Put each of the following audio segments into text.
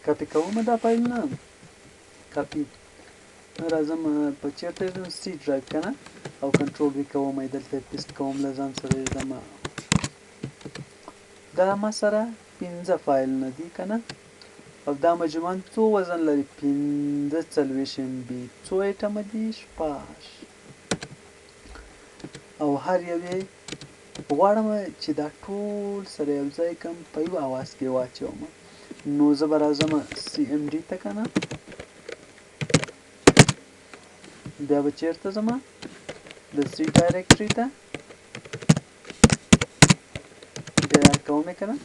کاپي کومه دا فایلونه کاپي راځم په چیرته یم سی ډرایو که نه او کنټرول وي کوم دلته پیسټ کوم له ځان سره یې دا ما سره 15 فایلونه دي که نه او دا مجموعاً څو وزن لري 45 MB څو ایټمه دي 6 او هر یو یې غواړم چې دا ټول سره یو ځای کړم په یو اواز کې واچوم نو زه به راځم CMD ته که نه بیا به چیرته ځم د C ډایرکټري ته بیا یاد کوم که نه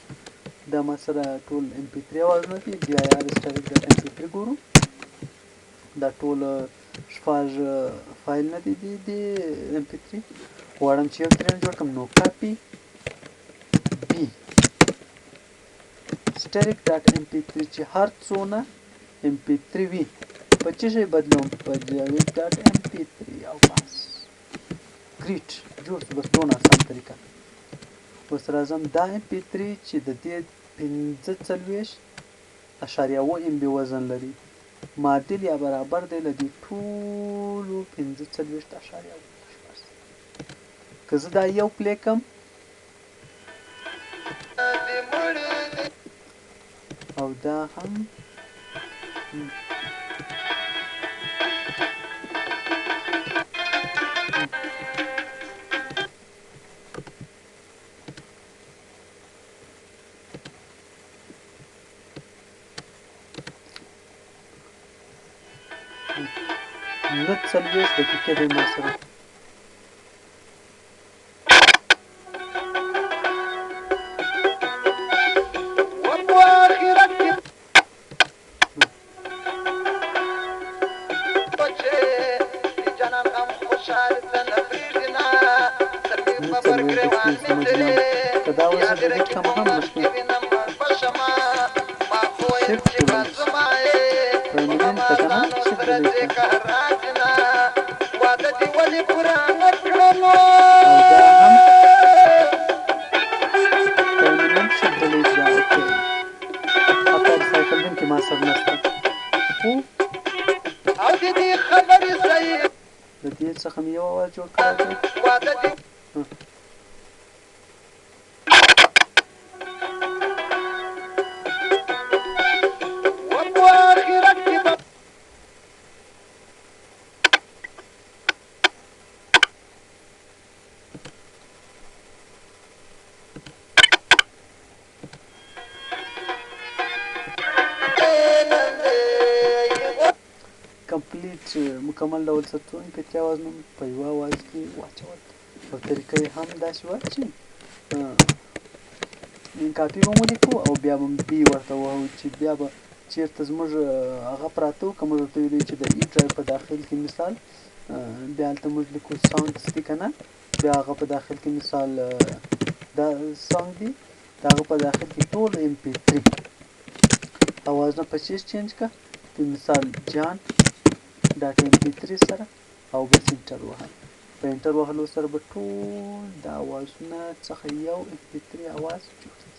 دا ما سره ټول MP3 اوازونه دي بیا یې RSTarek.mp3 ګورو دا ټول شپږ فایلونه دي د MP3 غواړم چې یو ترېنه جوړ کړم نو کاپي بي static.mp3 چې هر څونه MP3 وي په څه شی بدلوم په javed.mp3 او بس ګریټ جوړ شو بس دونه اسان طریقه اوس راځم دا MP3 چې د دې 45.7 MB وزن لري معادل یا برابر دی له دې ټولو 45.7 که زه دا یو پلی کړم او دا هم نه 40 دقیقې دی ما سره که دا وزن ډیلیټ کړم هم مشکل شفت ډیلیټ پرمیننت ته که نه شفت ډیلیټ کړم او دا هم پرمیننت شفت ډیلیټ ده اوکې حتی ریسایکل بین کې ما سره نشته خو د دې څخه مې یو اواز جوړ کړی دی کمپلیټ مکمل ډول ستون MP3 اوازونه په یوه اواز کې واچول او طریقه یې هم داسې وه چې کاپي به مو لیکو او بیا به بي ورته ووهو چې بیا به چېرته زموږ هغه پراته وو که موږ ورته ویلو چې د ای ډرایو په داخل کې مثال بیا هلته موږ لیکو سانګس دي که نه بیا هغه په داخل کې مثال دا سانګ دي د هغه په داخل کې ټول MP3 اوازونه په چیز چینج کړه په مثال جان .mp3 سره او بس انټر وهه په انټر وهلو سره به ټول د اوازونه څخه یو MP3 اواز جوړ شي